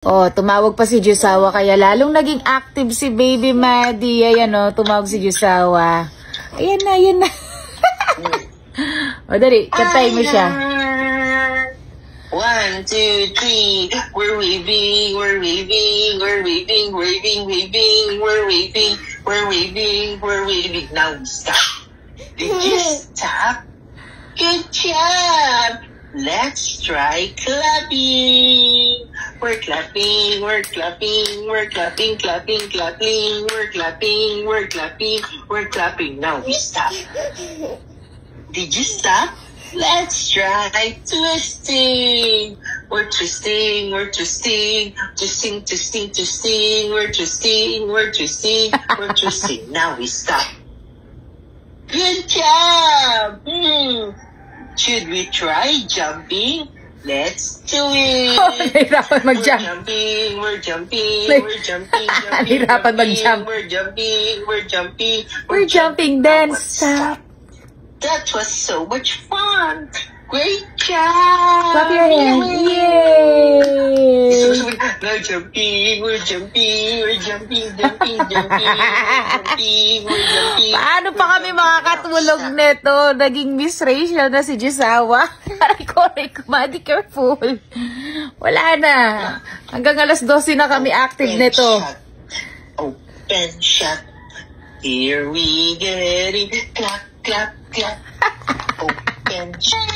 Oh, tumawag pa si Jusawa kaya lalong naging active si Baby Maddie. Ayan o, tumawag si Jusawa. Ayan na, ayan na. O, dali, kantay mo siya. 1, 2, 3, we're waving, we're waving, we're waving, waving, waving, we're waving, we're waving, we're waving. Now stop. Did you stop? Good job. Let's try clapping. We're clapping, we're clapping, we're clapping, clapping, clapping, we're clapping, we're clapping, we're clapping. Now we stop. Did you stop? Let's try twisting. We're twisting, we're twisting, twisting, twisting, twisting, we're twisting, we're twisting, we're twisting. Now we stop. Good job! Should we try jumping? Let's do it! Oh, nahirapan mag-jump. We're jumping, we're jumping, jumping, nahirapan mag-jump. We're jumping, we're jumping, we're jumping, then stop. That was so much fun! Great job! Clap your hands. Yay! Now jumping, we're jumping, we're jumping, jumping, jumping, jumping, we're jumping. Paano pa kami makakatulog neto? Naging Miss Rachel na si Jusawa. Aray ko, Maddie, careful. Wala na. Hanggang alas 12 na kami active neto. Open shut. Here we get it. Clap, clap, clap. Open shut.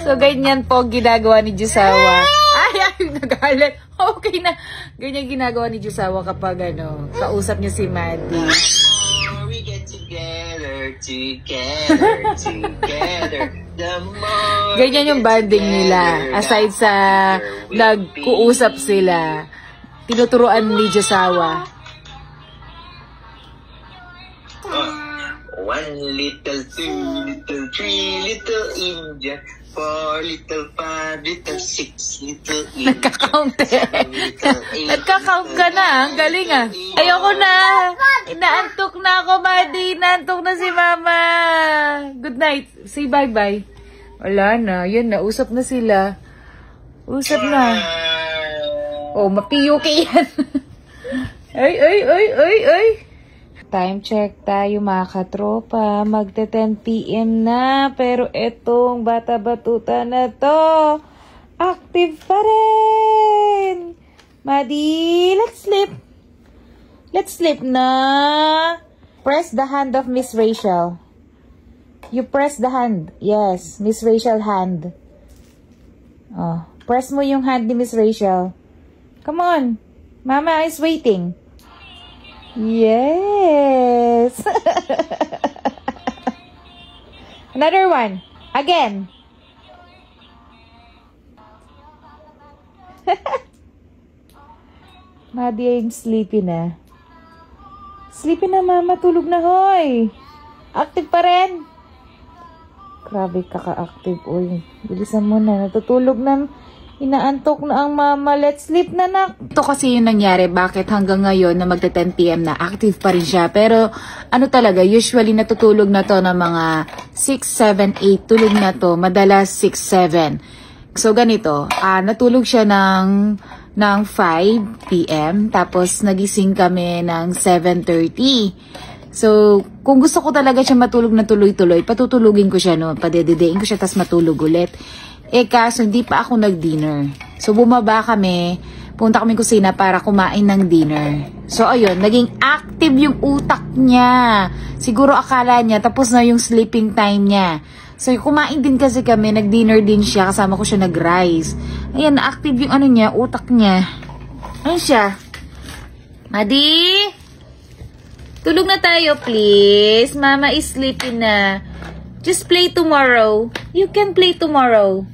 So, ganyan po ginagawa ni Jusawa. Ay, nagalit. Okay na. Ganyan ginagawa ni Jusawa kapag kausap niya si Maddie. We get together, together, together. The more ganyan yung banding nila. Aside sa nagkuusap sila, tinuturuan ni Jusawa. One little, two little, three little Indian, 4 little, 5 little, 6 little Indian. Nagka-count eh. Nagka-count ka na. Ang galing ah. Ayoko na. Inaantok na ako, Maddie. Inaantok na si Mama. Good night. Say bye-bye. Wala na. Yun na. Usap na sila. Usap na. Oh, mapiyuki yan. Ay, ay, ay, ay, ay. Time check tayo mga katropa. Magte 10 PM na. Pero etong bata-batuta na to, active pa rin. Maddie, let's sleep. Let's sleep na. Press the hand of Miss Rachel. You press the hand. Yes, Miss Rachel hand. Oh, press mo yung hand ni Miss Rachel. Come on. Mama is waiting. Yes. Another one. Again. Maddie ay sleepy na. Sleepy na, Mama. Tulog na, hoy. Active pa rin. Grabe kaka-active. Uy, bilisan mo na. Natutulog na. Inaantok na ang Mama. Let's sleep na, nak. Ito kasi yung nangyari. Bakit hanggang ngayon na magta 10 PM na active pa rin siya. Pero ano talaga, usually natutulog na to ng mga 6, 7, 8. Tulog na to. Madalas 6, 7. So ganito, natulog siya ng 5 PM. Tapos nagising kami ng 7:30. So, kung gusto ko talaga siya matulog na tuloy-tuloy, patutulugin ko siya, no? Padededein ko siya, tas matulog ulit. Kaso hindi pa ako nag-dinner. So, bumaba kami, punta kami kusina para kumain ng dinner. So, ayun, naging active yung utak niya. Siguro akala niya, tapos na yung sleeping time niya. So, kumain din kasi kami, nag-dinner din siya, kasama ko siya nag-rice. Ayan, active yung niya, utak niya. Ayun siya. Maddie? Tulog na tayo, please. Mama is sleeping na. Just play tomorrow. You can play tomorrow.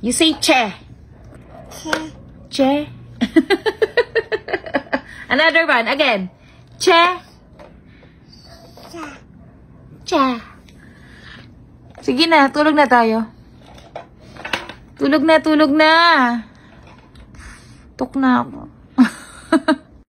You say che. Che. Another one. Again. Che. Che. Sige na. Tulog na tayo. Tulog na. Tulog na. Tuk na ako.